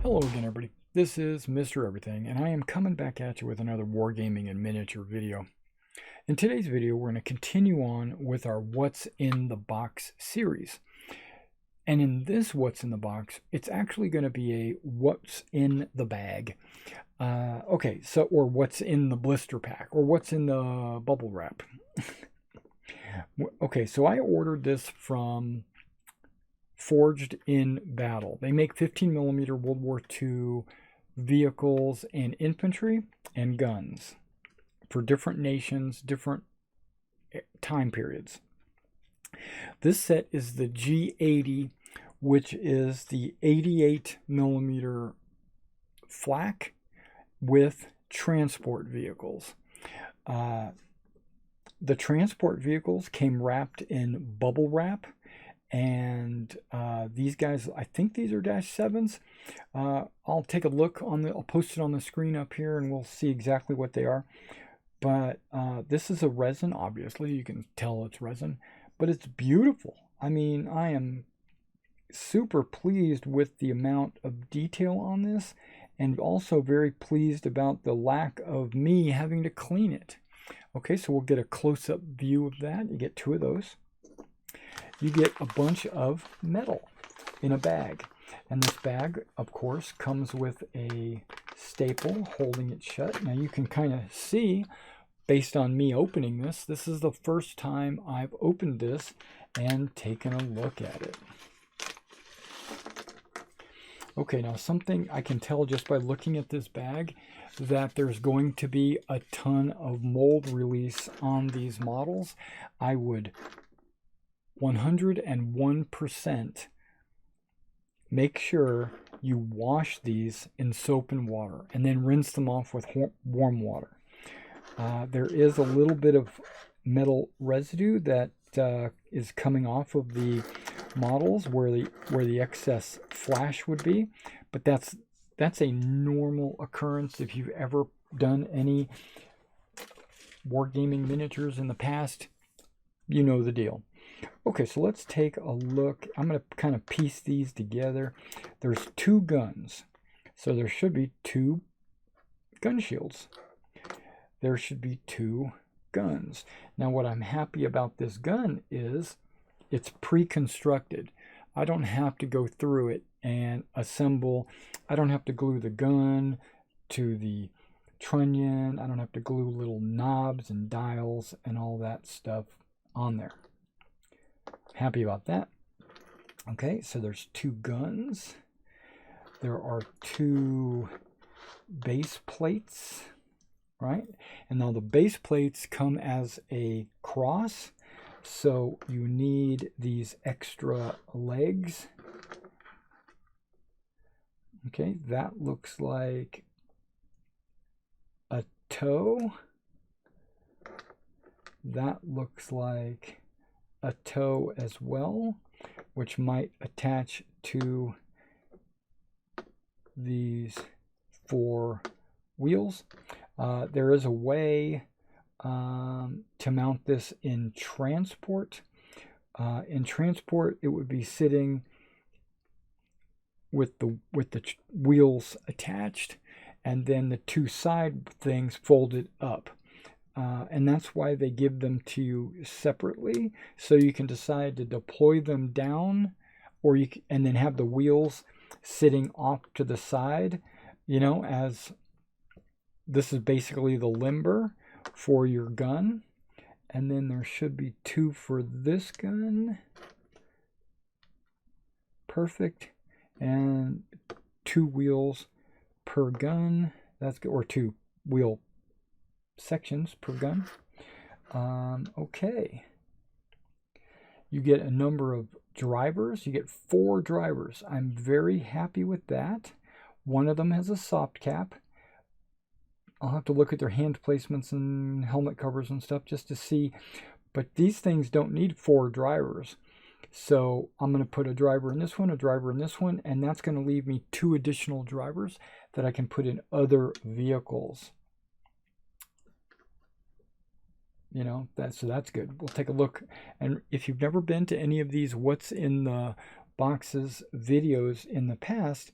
Hello again, everybody. This is Mr. Everything, and I am coming back at you with another Wargaming and miniature video. In today's video, we're going to continue on with our What's in the Box series. And in this What's in the Box, it's actually going to be a What's in the Bag. Or What's in the blister pack, or What's in the bubble wrap. Okay, so I ordered this from Forged in Battle. They make 15mm World War II vehicles and infantry and guns for different nations, different time periods. This set is the G80, which is the 88mm Flak with transport vehicles. The transport vehicles came wrapped in bubble wrap. And these guys, I think these are -7s. I'll take a look I'll post it on the screen up here and we'll see exactly what they are. But this is a resin, obviously. You can tell it's resin, but it's beautiful. I mean, I am super pleased with the amount of detail on this, and also very pleased about the lack of me having to clean it. Okay, so we'll get a close-up view of that. You get 2 of those. You get a bunch of metal in a bag. And this bag, of course, comes with a staple holding it shut. Now you can kind of see, based on me opening this is the first time I've opened this and taken a look at it. Okay, now something I can tell just by looking at this bag, that there's going to be a ton of mold release on these models. I would 101% make sure you wash these in soap and water and then rinse them off with warm water. There is a little bit of metal residue that is coming off of the models where the excess flash would be, but that's a normal occurrence. If you've ever done any wargaming miniatures in the past, you know the deal. Okay, so let's take a look. I'm going to kind of piece these together. There's 2 guns, so there should be 2 gun shields. There should be 2 guns. Now, what I'm happy about this gun is it's pre-constructed. I don't have to go through it and assemble. I don't have to glue the gun to the trunnion. I don't have to glue little knobs and dials and all that stuff on there. Happy about that. Okay, so there's 2 guns. There are 2 base plates, right? And now the base plates come as a cross, so you need these extra legs. Okay, that looks like a toe. That looks like a toe as well, which might attach to these 4 wheels. There is a way to mount this in transport. In transport, it would be sitting with the wheels attached, and then the 2 side things folded up. And that's why they give them to you separately, so you can decide to deploy them down, or and then have the wheels sitting off to the side, you know, as this is basically the limber for your gun. And then there should be 2 for this gun. Perfect. And 2 wheels per gun. That's good. Or 2 wheel sections per gun. Okay. You get a number of drivers. You get 4 drivers. I'm very happy with that. One of them has a soft cap. I'll have to look at their hand placements and helmet covers and stuff just to see. But these things don't need 4 drivers. So I'm going to put a driver in this one, a driver in this one, and that's going to leave me 2 additional drivers that I can put in other vehicles. You know, so that's good. We'll take a look. And if you've never been to any of these What's in the boxes videos in the past,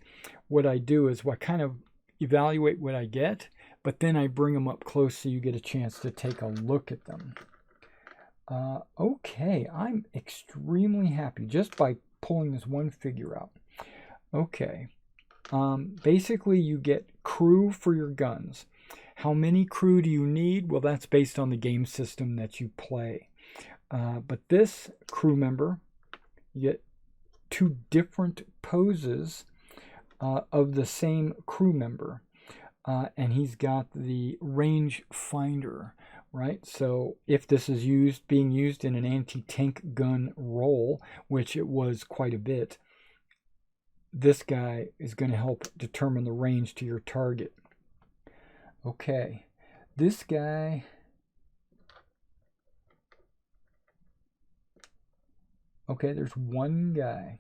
what I do is I kind of evaluate what I get, but then I bring them up close so you get a chance to take a look at them. Okay, I'm extremely happy just by pulling this one figure out. Okay, basically you get crew for your guns. How many crew do you need? Well, that's based on the game system that you play. But this crew member, you get 2 different poses of the same crew member. And he's got the range finder, right? So if this is being used in an anti-tank gun role, which it was quite a bit, this guy is going to help determine the range to your target. Okay, this guy, okay, there's one guy.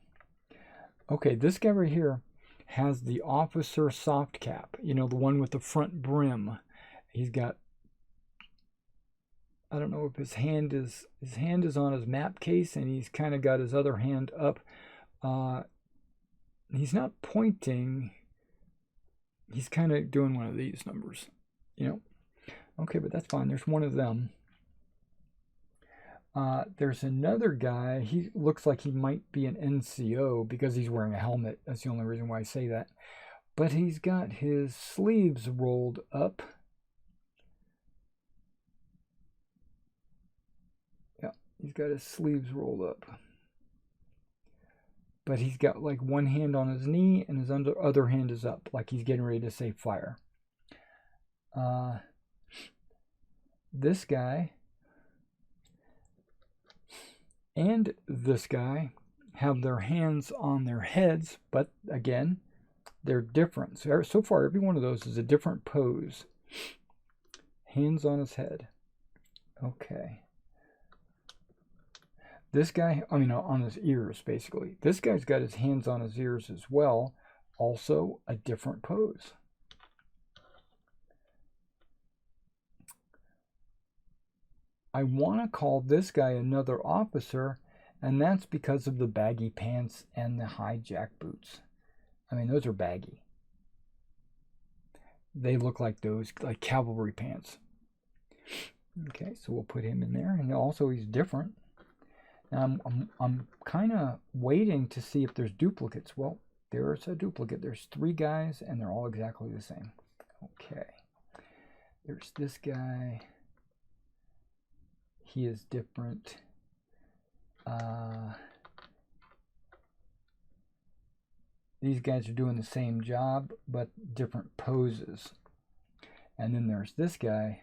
Okay, this guy right here has the officer soft cap, you know, the one with the front brim. He's got, I don't know if his hand is on his map case, and he's kind of got his other hand up. He's not pointing. He's kind of doing one of these numbers, you know. Okay, but that's fine. There's one of them. There's another guy. He looks like he might be an NCO because he's wearing a helmet. That's the only reason why I say that. But he's got his sleeves rolled up. Yeah, he's got his sleeves rolled up. But he's got like one hand on his knee and his other hand is up, like he's getting ready to say fire. This guy and this guy have their hands on their heads, but again, they're different. So far, every one of those is a different pose. Hands on his head. Okay. This guy, I mean, on his ears, basically. This guy's got his hands on his ears as well. Also, a different pose. I want to call this guy another officer, and that's because of the baggy pants and the high jack boots. I mean, those are baggy. They look like those, like cavalry pants. Okay, so we'll put him in there, and also he's different. Now, I'm kind of waiting to see if there's duplicates. Well, there's a duplicate. There's 3 guys, and they're all exactly the same. Okay. There's this guy. He is different. These guys are doing the same job, but different poses. And then there's this guy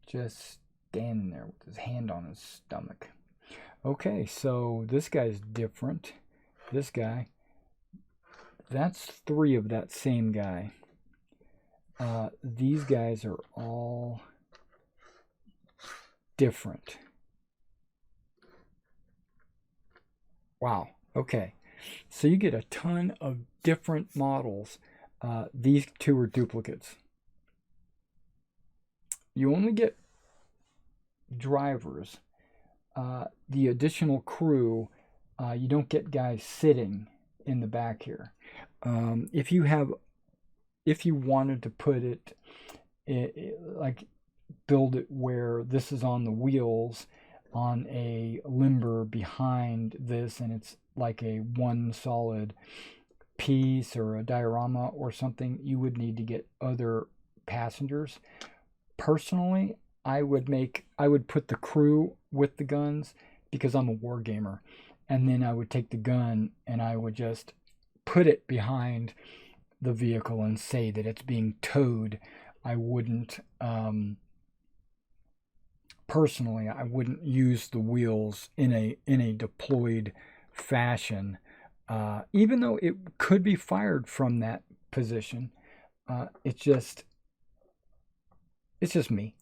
just standing there with his hand on his stomach. Okay, so this guy's different. This guy, that's 3 of that same guy. These guys are all different. Wow, okay. So you get a ton of different models. These 2 are duplicates. You only get drivers. The additional crew, you don't get guys sitting in the back here. If you wanted to put it, like build it where this is on the wheels on a limber behind this, and it's like a one solid piece or a diorama or something, you would need to get other passengers. Personally, I would put the crew with the guns because I'm a wargamer, and then I would take the gun and I would just put it behind the vehicle and say that it's being towed. I wouldn't personally, I wouldn't use the wheels in a deployed fashion, even though it could be fired from that position. It's just me.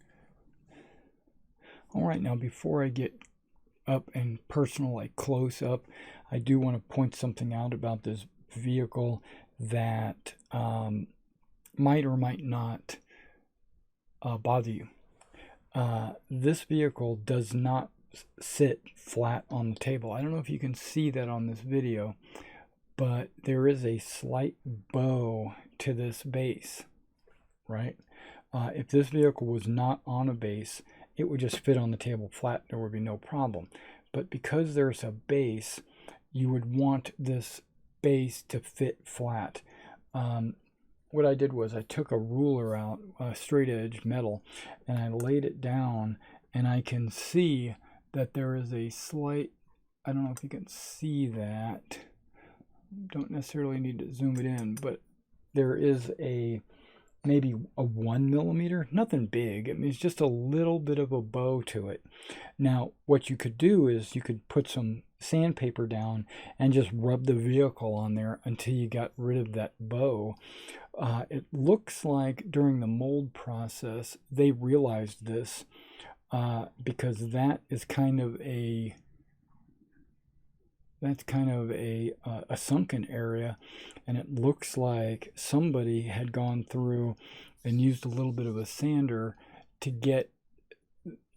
All right, now before I get up and personal, like close up, I do want to point something out about this vehicle that might or might not bother you. This vehicle does not sit flat on the table. I don't know if you can see that on this video, but there is a slight bow to this base, right? If this vehicle was not on a base, it would just fit on the table flat. There would be no problem. But because there's a base, you would want this base to fit flat. What I did was I took a ruler out, a straight edge metal, and I laid it down, and I can see that there is a slight, I don't know if you can see that, don't necessarily need to zoom it in, but there is maybe a 1 millimeter, nothing big. I mean, it's just a little bit of a bow to it. Now, what you could do is you could put some sandpaper down and just rub the vehicle on there until you got rid of that bow. It looks like during the mold process, they realized this because that is kind of a sunken area, and it looks like somebody had gone through and used a little bit of a sander to get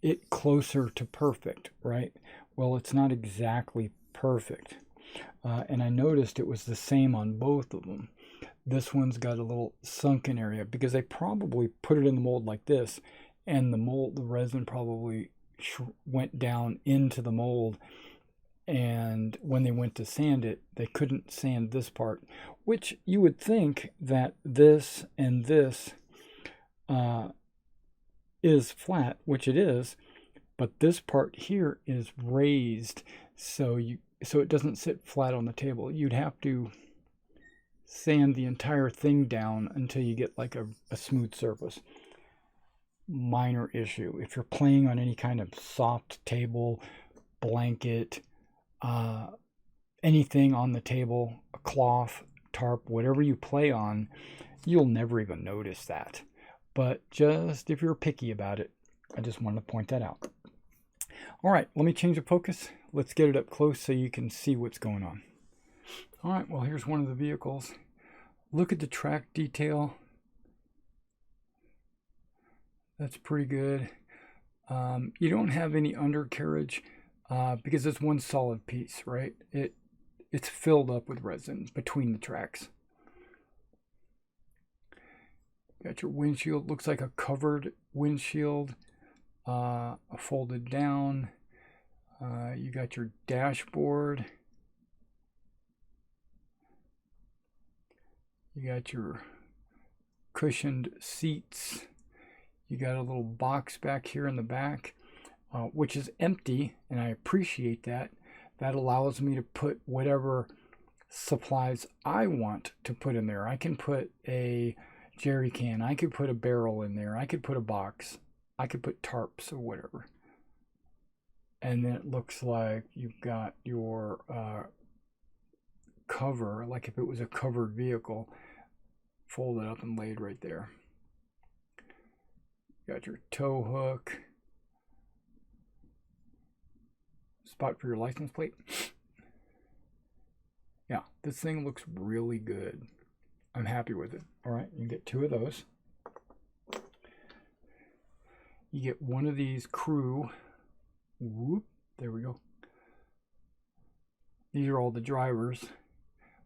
it closer to perfect, right? Well, it's not exactly perfect. And I noticed it was the same on both of them. This one's got a little sunken area because they probably put it in the mold like this, and the resin probably went down into the mold. And when they went to sand it, they couldn't sand this part, which you would think that this and this is flat, which it is, but this part here is raised, so it doesn't sit flat on the table. You'd have to sand the entire thing down until you get like a smooth surface. Minor issue. If you're playing on any kind of soft table, blanket, anything on the table, a cloth, tarp, whatever you play on, you'll never even notice that. But just if you're picky about it, I just wanted to point that out. All right, let me change the focus. Let's get it up close so you can see what's going on. All right, well, here's one of the vehicles. Look at the track detail. That's pretty good. You don't have any undercarriage. Because it's one solid piece, right? It's filled up with resin between the tracks. Got your windshield, looks like a covered windshield, folded down. You got your dashboard. You got your cushioned seats. You got a little box back here in the back. Which is empty, and I appreciate that. That allows me to put whatever supplies I want to put in there. I can put a jerry can, I could put a barrel in there, I could put a box, I could put tarps or whatever. And then it looks like you've got your cover, like if it was a covered vehicle, folded up and laid right there. Got your tow hook. Spot for your license plate. Yeah, this thing looks really good. I'm happy with it. All right, you get 2 of those. You get one of these crew. Whoop, there we go. These are all the drivers.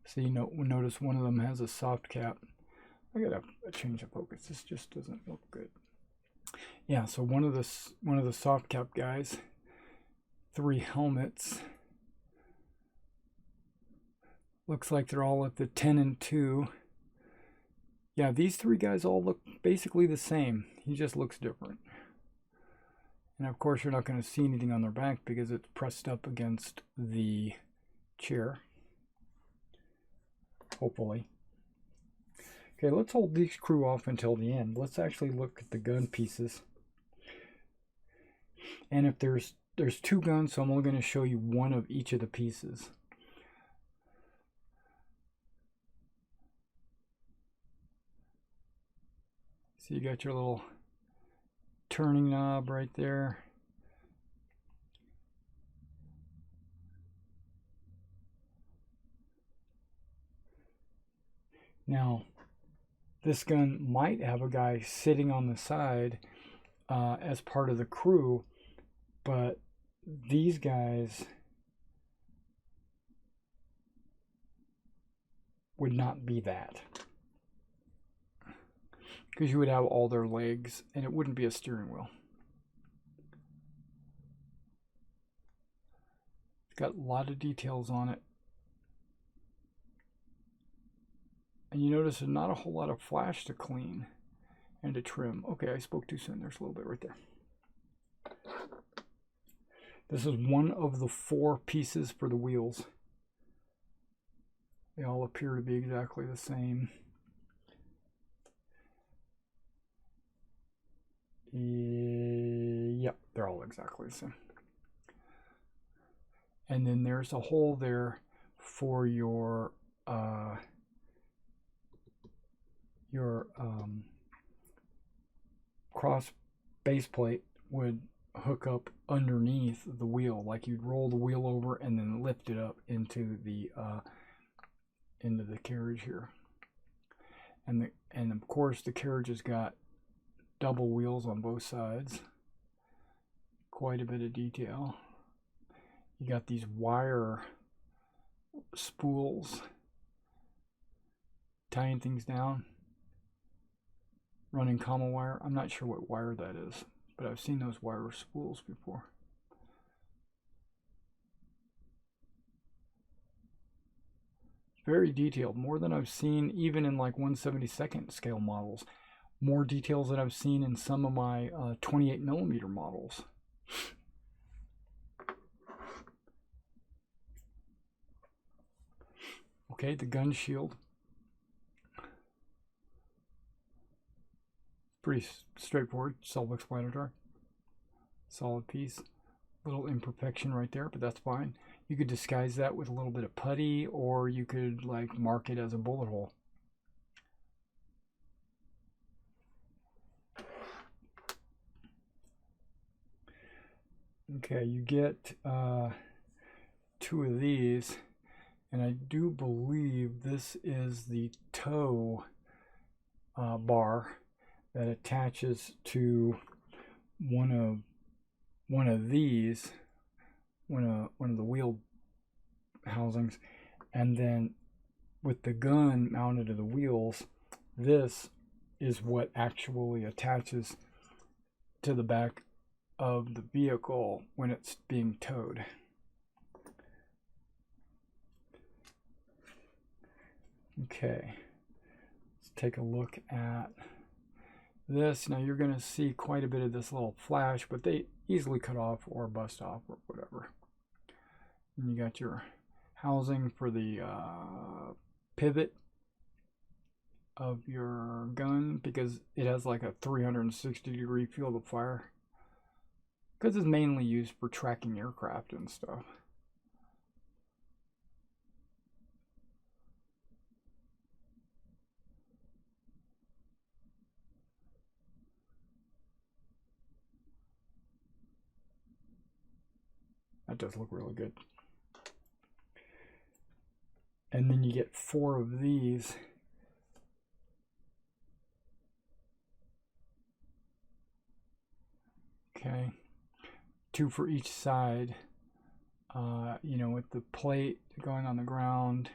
So you know, notice one of them has a soft cap. I gotta change the focus. This just doesn't look good. Yeah, so one of the soft cap guys. 3 helmets. Looks like they're all at the 10 and 2. Yeah, these 3 guys all look basically the same. He just looks different. And of course you're not going to see anything on their back because it's pressed up against the chair. Hopefully. Okay, let's hold these crew off until the end. Let's actually look at the gun pieces. And if there's 2 guns, so I'm only going to show you one of each of the pieces. So you got your little turning knob right there. Now, this gun might have a guy sitting on the side as part of the crew, but these guys would not be that, because you would have all their legs and it wouldn't be a steering wheel. It's got a lot of details on it. And you notice there's not a whole lot of flash to clean and to trim. Okay, I spoke too soon. There's a little bit right there. This is one of the 4 pieces for the wheels. They all appear to be exactly the same. Yep, they're all exactly the same. And then there's a hole there for your cross base plate would hook up underneath the wheel, like you'd roll the wheel over and then lift it up into the carriage here. And of course the carriage has got double wheels on both sides. Quite a bit of detail. You got these wire spools tying things down, running common wire. I'm not sure what wire that is, but I've seen those wire spools before. Very detailed, more than I've seen even in like 1/72 scale models. More details than I've seen in some of my 28mm models. Okay, the gun shield. Pretty straightforward, self-explanatory. Solid piece. Little imperfection right there, but that's fine. You could disguise that with a little bit of putty, or you could like mark it as a bullet hole. Okay, you get 2 of these, and I do believe this is the toe bar that attaches to one of these, one of the wheel housings, and then with the gun mounted to the wheels, this is what actually attaches to the back of the vehicle when it's being towed. Okay, let's take a look at this. Now you're going to see quite a bit of this little flash, but they easily cut off or bust off or whatever. And you got your housing for the pivot of your gun, because it has like a 360-degree field of fire, because it's mainly used for tracking aircraft and stuff. That does look really good. And then you get 4 of these. Okay, 2 for each side. You know, with the plate going on the ground,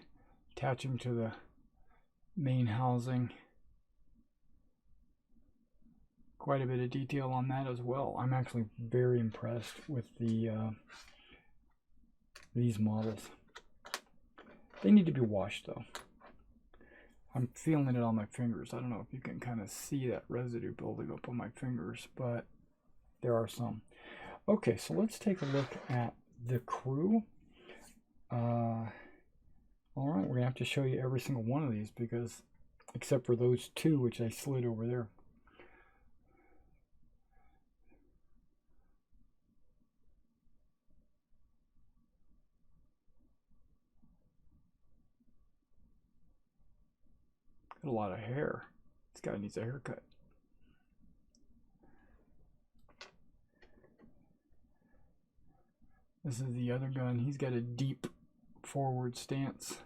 attaching to the main housing. Quite a bit of detail on that as well. I'm actually very impressed with the these models. They need to be washed though. I'm feeling it on my fingers. I don't know if you can kind of see that residue building up on my fingers, but there are some. Okay, so let's take a look at the crew. All right, we're gonna have to show you every single one of these, because except for those 2 which I slid over there. Got a lot of hair. This guy needs a haircut. This is the other gun. He's got a deep forward stance.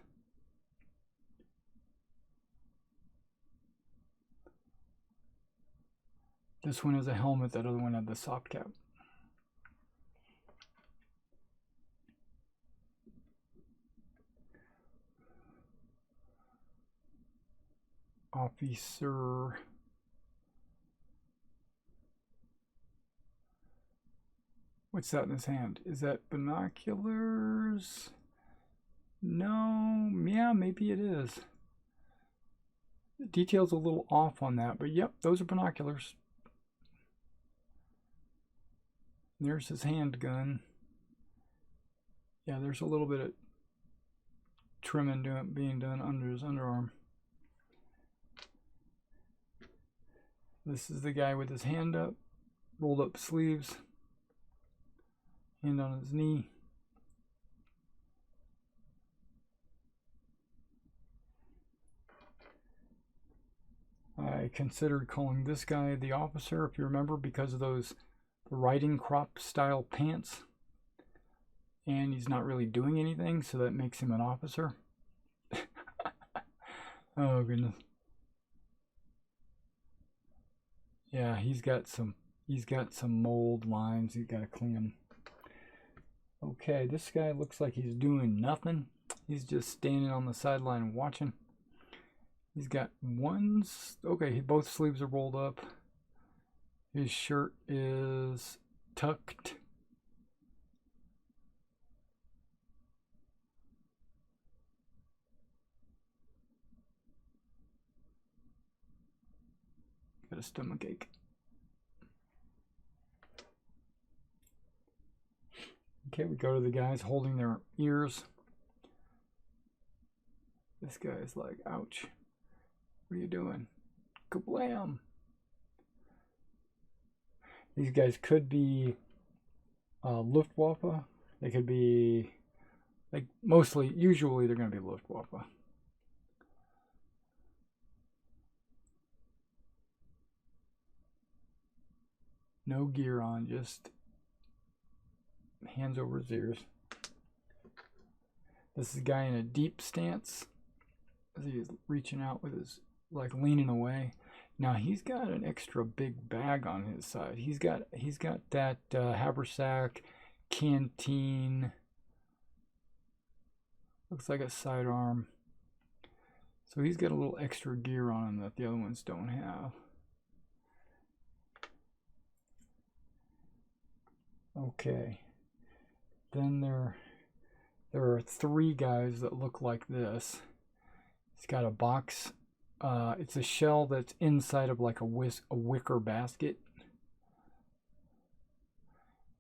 This one has a helmet, that other one had the soft cap. officer. What's that in his hand? Is that binoculars? No, yeah, maybe it is. The detail's a little off on that, but yep, those are binoculars. There's his handgun. Yeah, there's a little bit of trimming being done under his underarm. This is the guy with his hand up, rolled up sleeves, hand on his knee. I considered calling this guy the officer, if you remember, because of those riding crop style pants. And he's not really doing anything, so that makes him an officer. Oh goodness. Yeah, he's got some mold lines. He's got to clean them. Okay, this guy looks like he's doing nothing. He's just standing on the sideline watching. He's got okay, both sleeves are rolled up. His shirt is tucked. Got a stomach ache. Okay, we go to the guys holding their ears. This guy's like, ouch. What are you doing? Kablam! These guys could be Luftwaffe. They could be, like, usually they're going to be Luftwaffe. No gear on, just hands over his ears. This is a guy in a deep stance as he's reaching out with his, like, leaning away. Now he's got an extra big bag on his side. He's got that haversack, canteen. Looks like a sidearm. So he's got a little extra gear on him that the other ones don't have. Okay. Then there are 3 guys that look like this. He's got a box. It's a shell that's inside of like a wicker basket.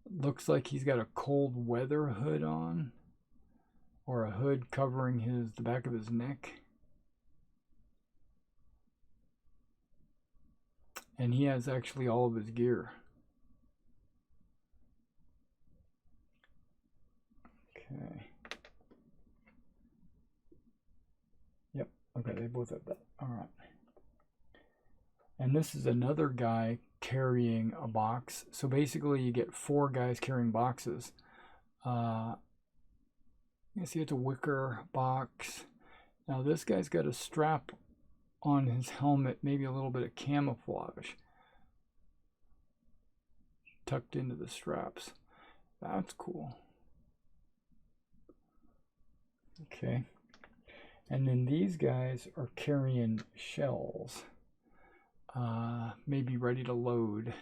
Looks like he's got a cold weather hood on, or a hood covering the back of his neck. And he has actually all of his gear. Okay. Yep. Okay, they both have that. All right. And this is another guy carrying a box. So basically you get 4 guys carrying boxes. You see it's a wicker box. Now this guy's got a strap on his helmet, maybe a little bit of camouflage tucked into the straps. That's cool. Okay. And then these guys are carrying shells. Maybe ready to load.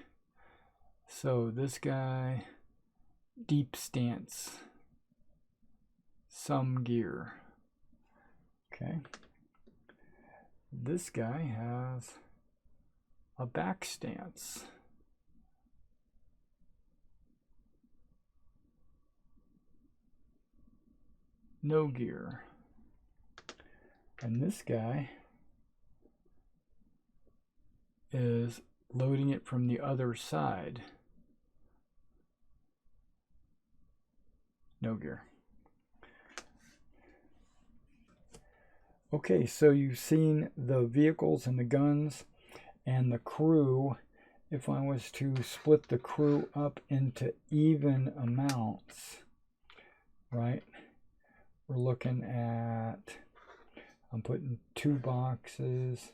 So this guy, deep stance, some gear. Okay. This guy has a back stance. No gear. And this guy is loading it from the other side. No gear. Okay, so you've seen the vehicles and the guns and the crew. If I was to split the crew up into even amounts, right? We're looking at, I'm putting 2 boxes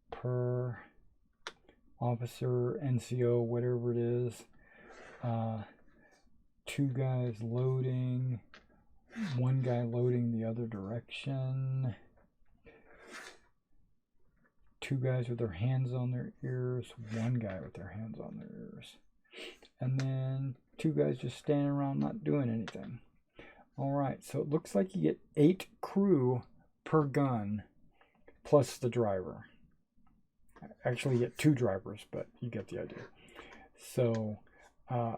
per officer, NCO, whatever it is. 2 guys loading, 1 guy loading the other direction. 2 guys with their hands on their ears, 1 guy with their hands on their ears, and then 2 guys just standing around not doing anything. Alright, so it looks like you get 8 crew per gun plus the driver. Actually, you get 2 drivers, but you get the idea. So, now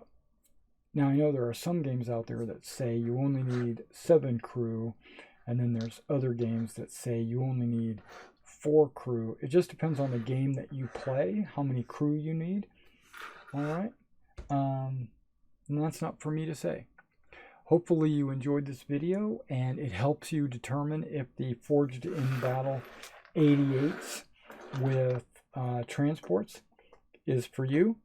I know there are some games out there that say you only need 7 crew, and then there's other games that say you only need 4 crew. It just depends on the game that you play, how many crew you need. Alright, and that's not for me to say. Hopefully you enjoyed this video and it helps you determine if the Forged in Battle 88s with transports is for you.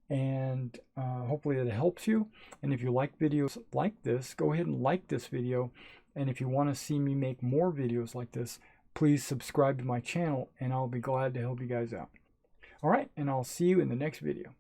And hopefully it helps you. And if you like videos like this, go ahead and like this video. And if you want to see me make more videos like this, please subscribe to my channel and I'll be glad to help you guys out. Alright, and I'll see you in the next video.